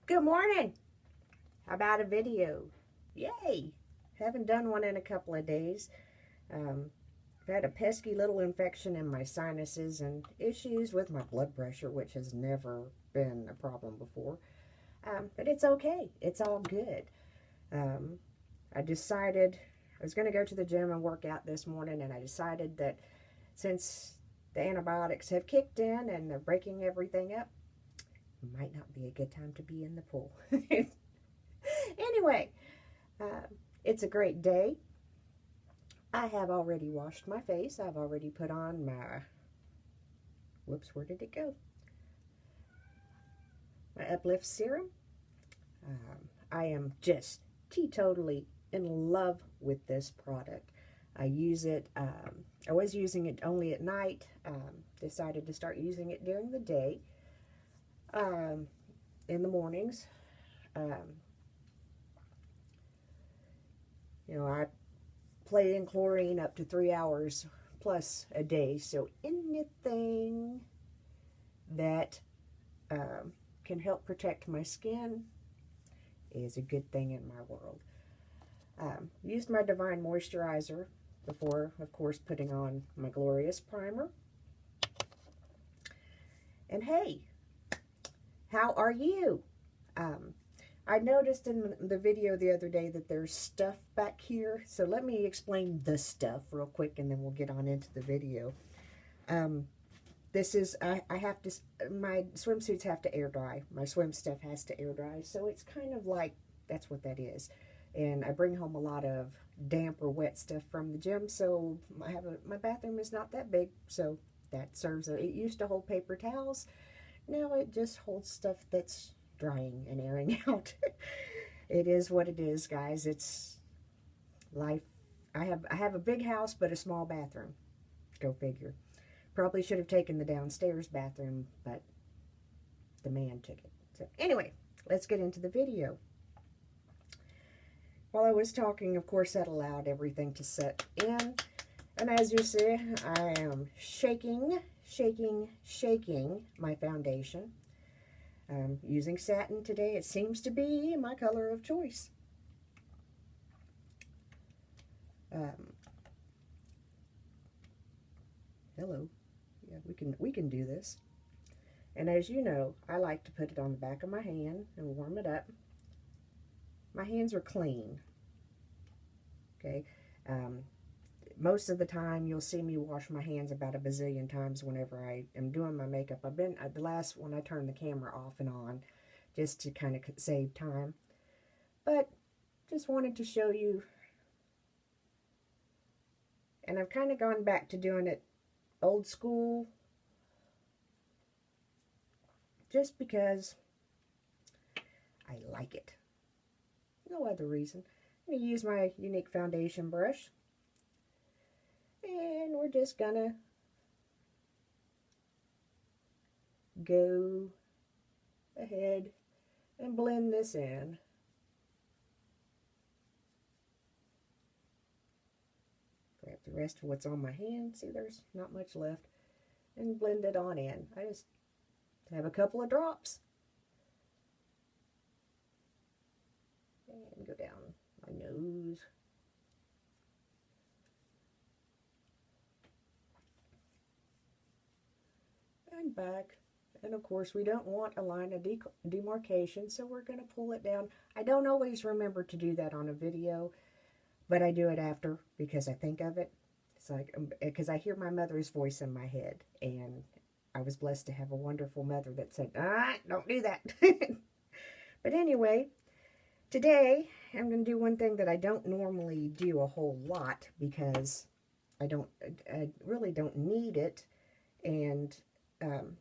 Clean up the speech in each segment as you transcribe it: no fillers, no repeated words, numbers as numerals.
Good morning. How about a video? Yay! Haven't done one in a couple of days. Um, I've had a pesky little infection in my sinuses and issues with my blood pressure, which has never been a problem before. But it's okay. It's all good. Um, I decided I was going to go to the gym and work out this morning, and I decided that since the antibiotics have kicked in and they're breaking everything up, it might not be a good time to be in the pool. Anyway, Uh, it's a great day. I have already washed my face. I've already put on my, whoops, where did it go? My Uplift Serum. I am just teetotally in love with this product. I use it, I was using it only at night, decided to start using it during the day, um, in the mornings. Um, I play in chlorine up to 3 hours plus a day, so anything that can help protect my skin is a good thing in my world. Used my Divine Moisturizer before, of course, putting on my Glorious Primer. And hey, how are you? Um, I noticed in the video the other day that there's stuff back here, so let me explain the stuff real quick and then we'll get on into the video. Um, this is, I have to, my swimsuits have to air dry. My swim stuff has to air dry, so it's kind of like, that's what that is. And I bring home a lot of damp or wet stuff from the gym, so my bathroom is not that big, so that serves, it used to hold paper towels. Now it just holds stuff that's drying and airing out. It is what it is, guys. It's life. I have a big house, but a small bathroom. Go figure. Probably should have taken the downstairs bathroom, but the man took it. So anyway, let's get into the video. While I was talking, of course, that allowed everything to set in. And as you see, I am shaking my foundation. I'm using satin today. It seems to be my color of choice. Um, Hello. Yeah, we can do this. And as you know, I like to put it on the back of my hand and warm it up. My hands are clean. Okay. Um, Most of the time you'll see me wash my hands about a bazillion times whenever I am doing my makeup. I've been the last one I turned the camera off and on just to kind of save time, but just wanted to show you. And I've kind of gone back to doing it old school just because I like it. No other reason. I'm going to use my Younique foundation brush, and we're just gonna go ahead and blend this in. Grab the rest of what's on my hand. See, there's not much left. And blend it on in. I just have a couple of drops. And go down my nose. And back. And of course, we don't want a line of demarcation, so we're going to pull it down. I don't always remember to do that on a video, but I do it after because I think of it. It's like, because I hear my mother's voice in my head, and I was blessed to have a wonderful mother that said, don't do that. But anyway, today I'm going to do one thing that I don't normally do a whole lot because I really don't need it. And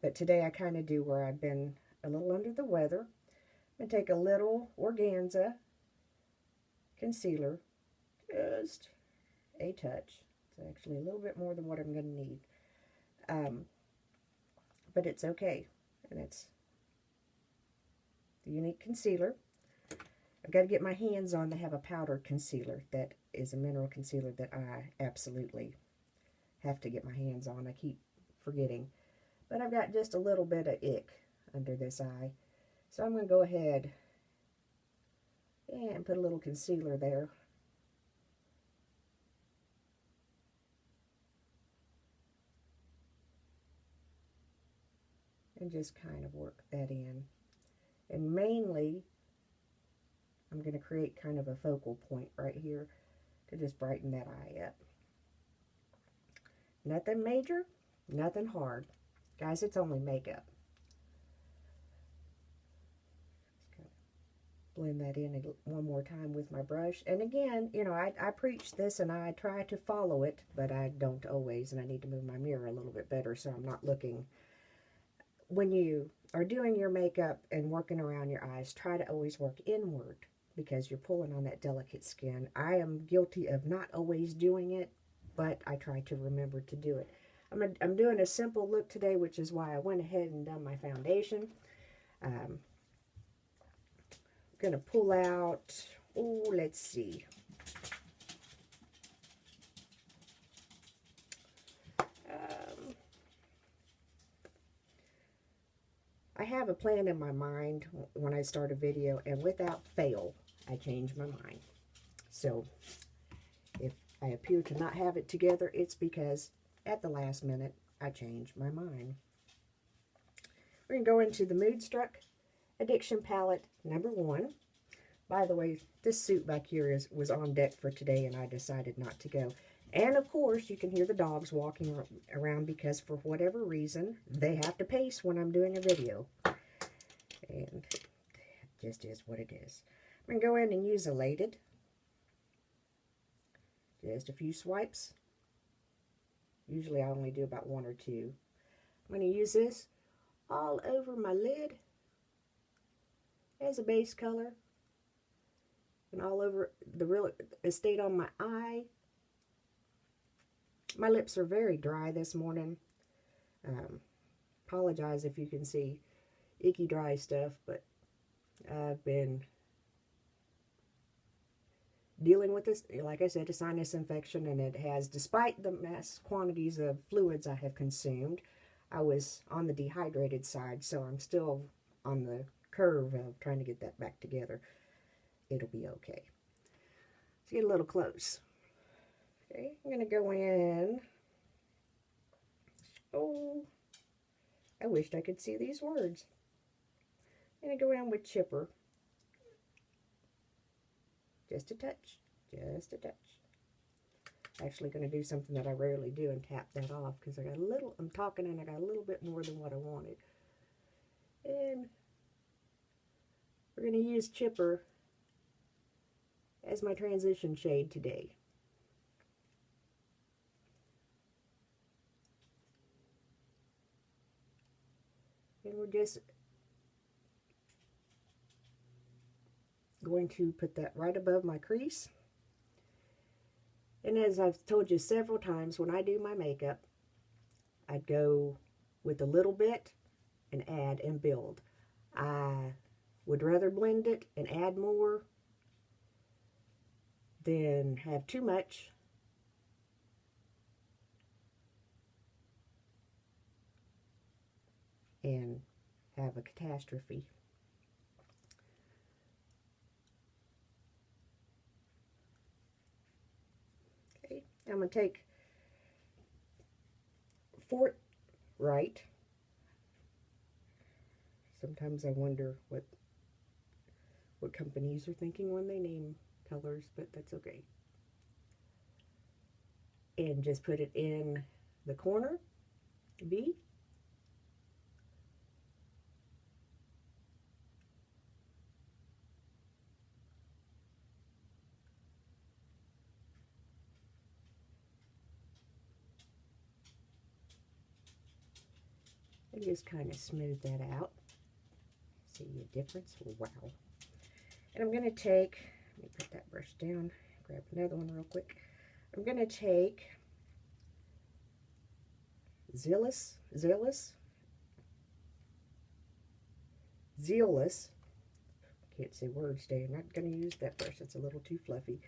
but today I kind of do, where I've been a little under the weather. I'm going to take a little organza concealer, just a touch. It's actually a little bit more than what I'm going to need. Um, but it's okay. And it's the Younique concealer. I've got to get my hands on to have a powdered concealer that is a mineral concealer that I absolutely have to get my hands on. I keep forgetting. But I've got just a little bit of ick under this eye. So I'm going to go ahead and put a little concealer there. And just kind of work that in. And mainly, I'm going to create kind of a focal point right here to just brighten that eye up. Nothing major, nothing hard. Guys, it's only makeup. Just kind of blend that in one more time with my brush. And again, you know, I preach this and I try to follow it, but I don't always, and I need to move my mirror a little bit better so I'm not looking. When you are doing your makeup and working around your eyes, try to always work inward because you're pulling on that delicate skin. I am guilty of not always doing it, but I try to remember to do it. I'm doing a simple look today, which is why I went ahead and done my foundation. I'm going to pull out, oh, let's see. I have a plan in my mind when I start a video, and without fail, I change my mind. So if I appear to not have it together, it's because at the last minute, I change my mind. We're going to go into the Moodstruck Addiction Palette #1. By the way, this suit back here was on deck for today, and I decided not to go. And, of course, you can hear the dogs walking around because, for whatever reason, they have to pace when I'm doing a video. And it just is what it is. I'm going to go in and use Elated. Just a few swipes. Usually I only do about 1 or 2. I'm going to use this all over my lid as a base color. And all over the real estate on my eye. My lips are very dry this morning. Apologize if you can see icky dry stuff, but I've been dealing with this, like I said, a sinus infection, and it has, despite the mass quantities of fluids I have consumed, I was on the dehydrated side, so I'm still on the curve of trying to get that back together. It'll be okay. Let's get a little close. Okay, I'm going to go in. Oh, I wished I could see these words. I'm going to go in with Chipper. Just a touch. Just a touch. Actually going to do something that I rarely do and tap that off because I got a little, I'm talking and I got a little bit more than what I wanted. And we're going to use Chipper as my transition shade today. And we're just going to put that right above my crease. And as I've told you several times, when I do my makeup, I'd go with a little bit and add and build. I would rather blend it and add more than have too much and have a catastrophe. Okay, I'm going to take Fort Right. Sometimes I wonder what companies are thinking when they name colors, but that's okay. And just put it in the corner, B. And just kind of smooth that out. See a difference? Wow. And I'm going to take, let me put that brush down, grab another one real quick. I'm going to take Zealous, can't say words today, I'm not going to use that brush, it's a little too fluffy.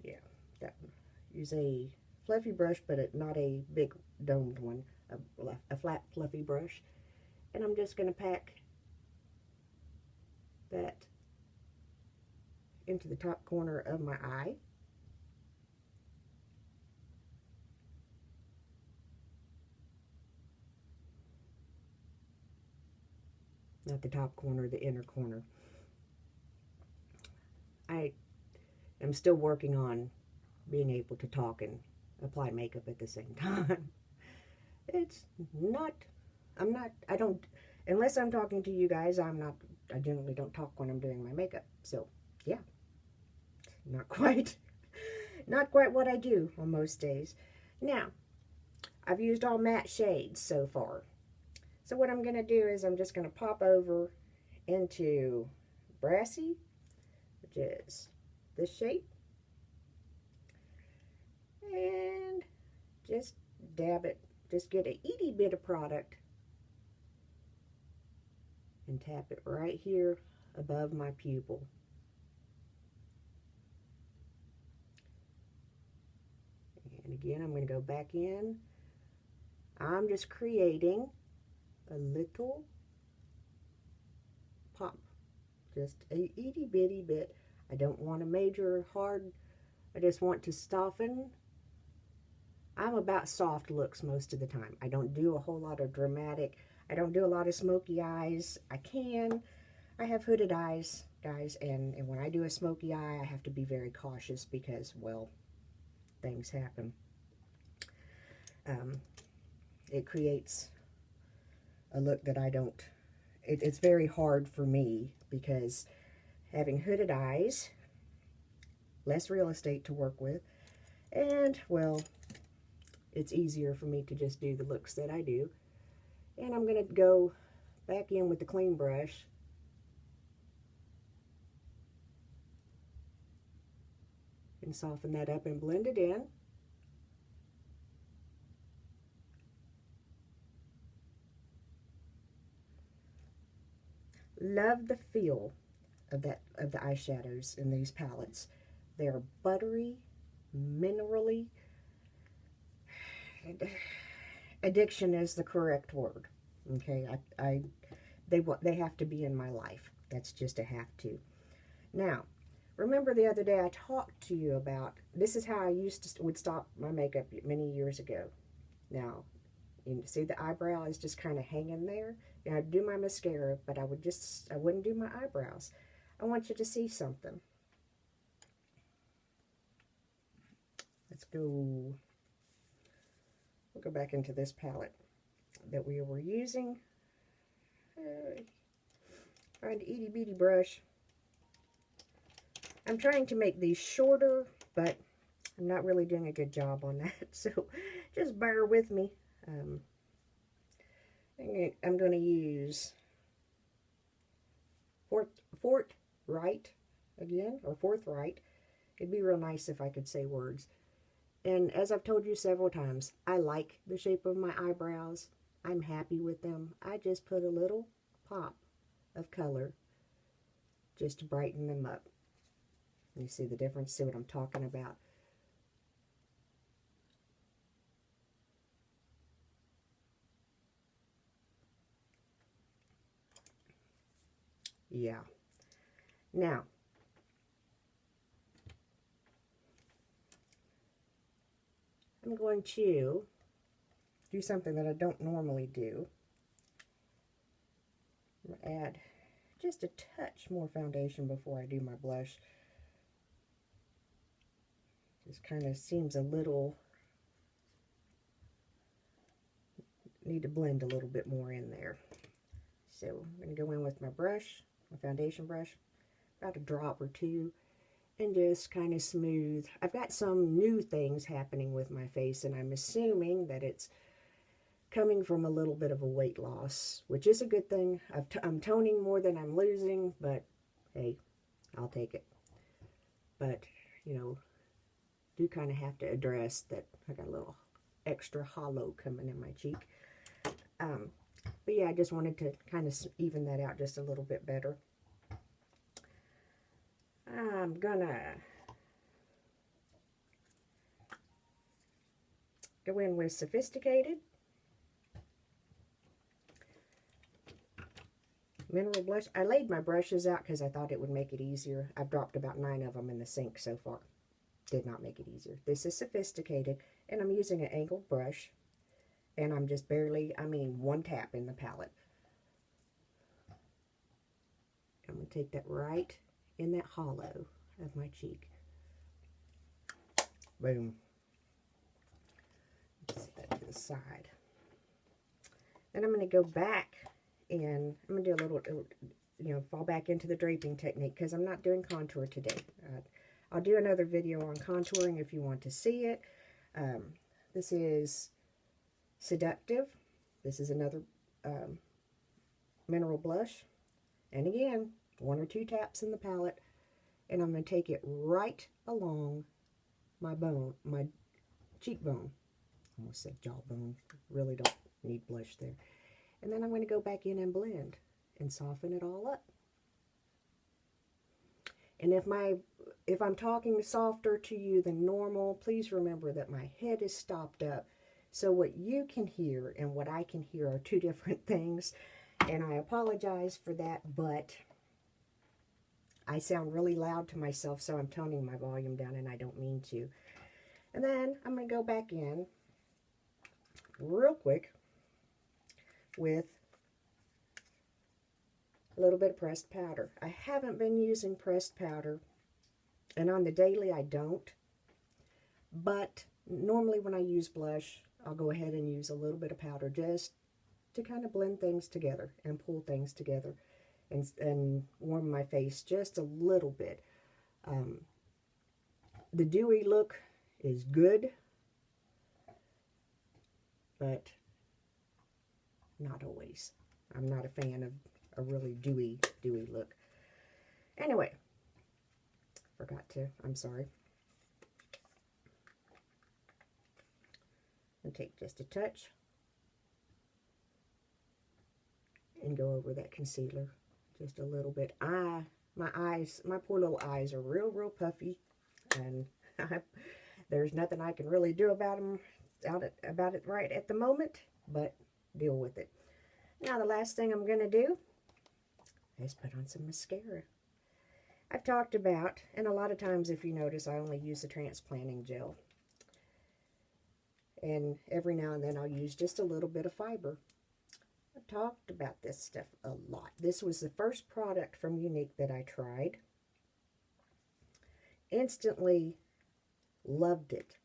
Yeah, that one. Use a fluffy brush, but not a big domed one, a flat fluffy brush. And I'm just going to pack that into the top corner of my eye. Not the top corner, the inner corner. I am still working on being able to talk and apply makeup at the same time. It's not, I don't, unless I'm talking to you guys, I generally don't talk when I'm doing my makeup. So, yeah, not quite, not quite what I do on most days. Now, I've used all matte shades so far. So what I'm going to do is I'm just going to pop over into Brassy, which is this shape, and just dab it, just get a itty bit of product and tap it right here above my pupil. And again, I'm going to go back in. I'm just creating a little pop, just a itty bitty bit. I don't want a major hard, I just want to soften. I'm about soft looks most of the time. I don't do a whole lot of dramatic, I don't do a lot of smoky eyes. I have hooded eyes, guys, and when I do a smoky eye, I have to be very cautious because, well, things happen. It creates a look that I don't, it's very hard for me because having hooded eyes, less real estate to work with, and, well, it's easier for me to just do the looks that I do. And I'm going to go back in with the clean brush and soften that up and blend it in. Love the feel of the eyeshadows in these palettes. They're buttery, minerally. Addiction is the correct word. Okay, they have to be in my life. That's just a have to. Now, remember the other day I talked to you about, this is how I would stop my makeup many years ago. Now, you see the eyebrow is just kind of hanging there. And I'd do my mascara, but I wouldn't do my eyebrows. I want you to see something. Let's go, we'll go back into this palette that we were using. Find an itty bitty brush. I'm trying to make these shorter, but I'm not really doing a good job on that, so just bear with me. I'm going to use Fort Right again, or Forthright. It'd be real nice if I could say words. And as I've told you several times, I like the shape of my eyebrows. I'm happy with them. I just put a little pop of color just to brighten them up. You see the difference? See what I'm talking about? Yeah. Now, I'm going to do something that I don't normally do. I'm going to add just a touch more foundation before I do my blush. Just kind of seems a little, need to blend a little bit more in there. So I'm going to go in with my brush, my foundation brush, about a drop or two, and just kind of smooth. I've got some new things happening with my face, and I'm assuming that it's coming from a little bit of a weight loss, which is a good thing. I'm toning more than I'm losing, but hey, I'll take it. But, you know, do kind of have to address that I got a little extra hollow coming in my cheek. But yeah, I just wanted to kind of even that out just a little bit better. I'm gonna go in with Sophisticated. mineral blush. I laid my brushes out because I thought it would make it easier. I've dropped about 9 of them in the sink so far. Did not make it easier. This is sophisticated, and I'm using an angled brush, and I'm just barely, I mean, one tap in the palette. I'm going to take that right in that hollow of my cheek. Boom. Set that to the side. Then I'm going to go back and I'm going to do a little, you know, fall back into the draping technique because I'm not doing contour today. I'll do another video on contouring if you want to see it. This is Seductive. This is another mineral blush. And again, 1 or 2 taps in the palette. And I'm going to take it right along my bone, my cheekbone. I almost said jawbone. Really don't need blush there. And then I'm going to go back in and blend and soften it all up. And if I'm talking softer to you than normal, please remember that my head is stopped up. So what you can hear and what I can hear are 2 different things. And I apologize for that, but I sound really loud to myself, so I'm toning my volume down, and I don't mean to. And then I'm going to go back in real quick with a little bit of pressed powder. I haven't been using pressed powder, and on the daily I don't. But normally when I use blush, I'll go ahead and use a little bit of powder just to kind of blend things together and pull things together and warm my face just a little bit. The dewy look is good, but not always. I'm not a fan of a really dewy look. Anyway, I'm sorry. And take just a touch and go over that concealer just a little bit. My eyes, my poor little eyes are real puffy, and there's nothing I can really do about them, about it right at the moment, but deal with it. Now the last thing I'm going to do is put on some mascara. I've talked about, and a lot of times if you notice, I only use the transplanting gel. And every now and then I'll use just a little bit of fiber. I've talked about this stuff a lot. This was the first product from Younique that I tried. Instantly loved it.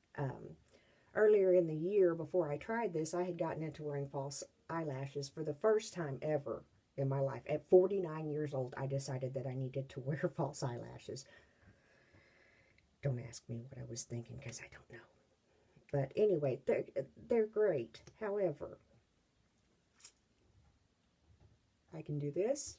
Earlier in the year, before I tried this, I had gotten into wearing false eyelashes for the first time ever in my life. At 49 years old, I decided that I needed to wear false eyelashes. Don't ask me what I was thinking because I don't know. But anyway, they're great. However, I can do this.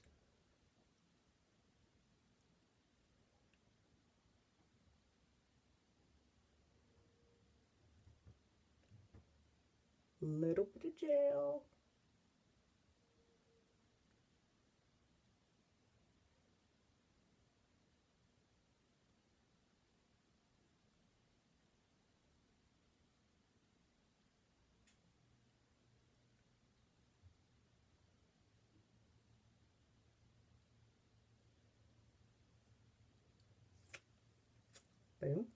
Little bit of gel. Boom.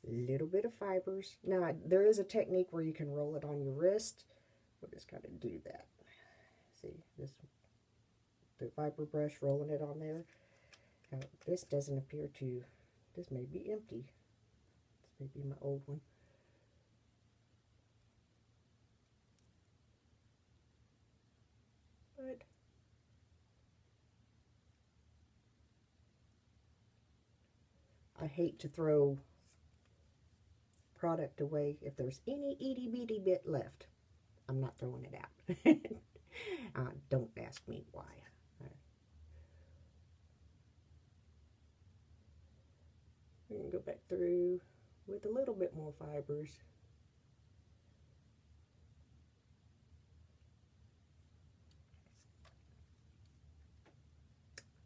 Little bit of fibers. Now, there is a technique where you can roll it on your wrist. We'll just kind of do that. See, the fiber brush, rolling it on there. Now, this doesn't appear to, this may be empty. This may be my old one. But I hate to throw product away. If there's any itty bitty bit left, I'm not throwing it out. Don't ask me why. We can go back through with a little bit more fibers.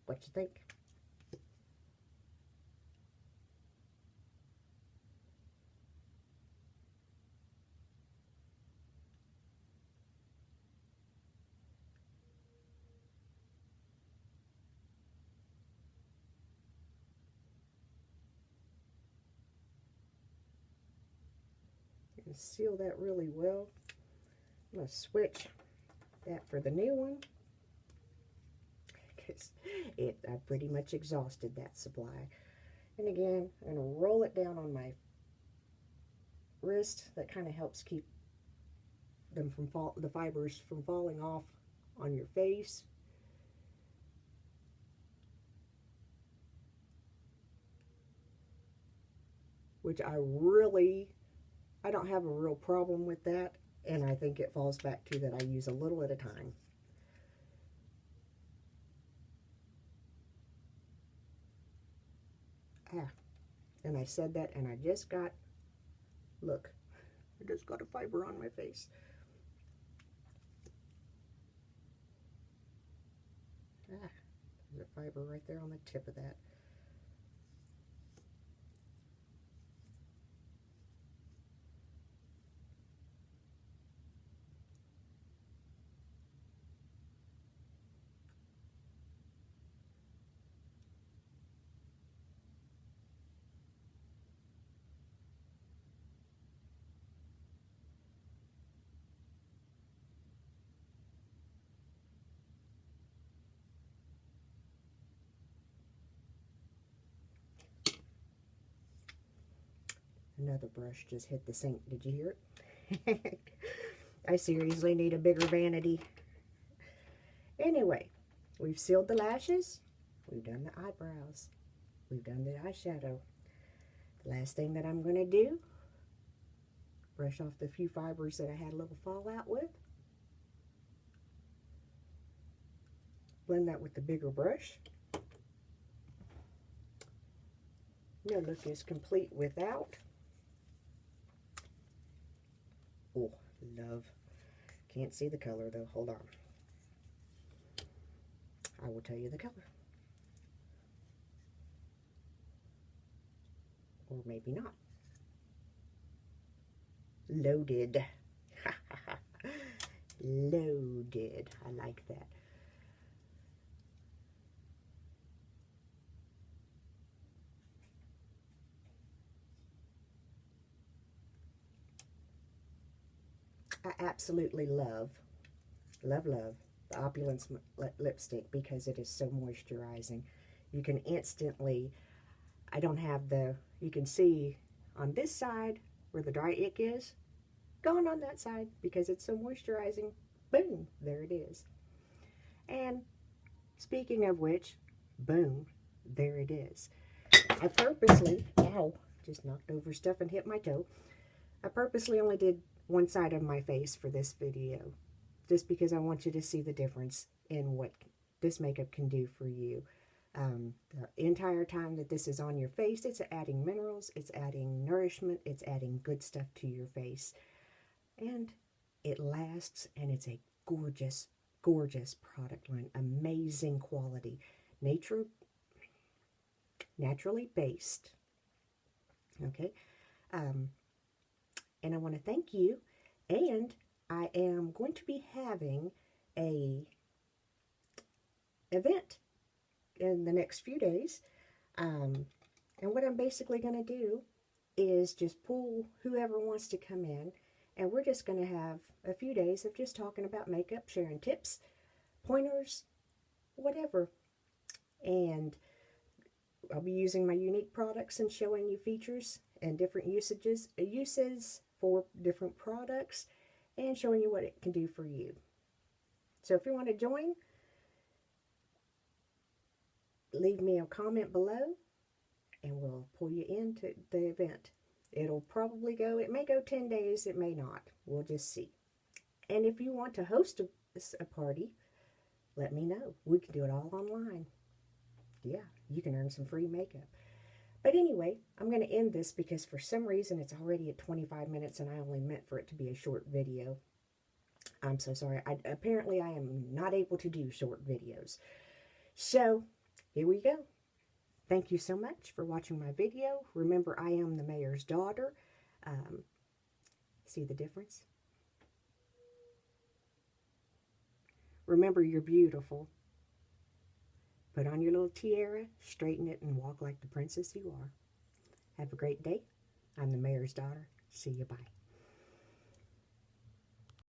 What you think? and seal that really well. I'm going to switch that for the new one, because I've pretty much exhausted that supply. And again, I'm going to roll it down on my wrist. That kind of helps keep them from the fibers from falling off on your face. Which I don't have a real problem with that, and I think it falls back to that I use a little at a time. And I said that, and I just got, look, I just got a fiber on my face. There's a fiber right there on the tip of that. Another brush just hit the sink. Did you hear it? I seriously need a bigger vanity. Anyway, we've sealed the lashes. We've done the eyebrows. We've done the eyeshadow. The last thing that I'm going to do, brush off the few fibers that I had a little fallout with. Blend that with the bigger brush. No look is complete without. Oh, love. Can't see the color though. Hold on. I will tell you the color. Or maybe not. Loaded. Loaded. I like that. I absolutely love the Opulence lipstick because it is so moisturizing. You can instantly, I don't have the, you can see on this side where the dry ick is, gone on that side because it's so moisturizing. Boom, there it is. And speaking of which, boom, there it is. I purposely, ow, just knocked over stuff and hit my toe. I purposely only did one side of my face for this video, just because I want you to see the difference in what this makeup can do for you. The entire time that this is on your face, it's adding minerals, it's adding nourishment, it's adding good stuff to your face. And it lasts, and it's a gorgeous, gorgeous product line. Amazing quality. Naturally based. Okay. And I want to thank you. And I am going to be having a event in the next few days. And what I'm basically going to do is just pull whoever wants to come in. And we're just going to have a few days of just talking about makeup, sharing tips, pointers, whatever. And I'll be using my unique products and showing you features and different uses for different products and showing you what it can do for you. So if you want to join, leave me a comment below and we'll pull you into the event. It'll probably go, it may go 10 days, it may not. We'll just see. And if you want to host a party, let me know. We can do it all online. Yeah, you can earn some free makeup. But anyway, I'm going to end this because for some reason it's already at 25 minutes and I only meant for it to be a short video. I'm so sorry. Apparently I am not able to do short videos. So, here we go. Thank you so much for watching my video. Remember, I am the mayor's daughter. See the difference? Remember, you're beautiful. Put on your little tiara, straighten it, and walk like the princess you are. Have a great day. I'm the mayor's daughter. See you. Bye.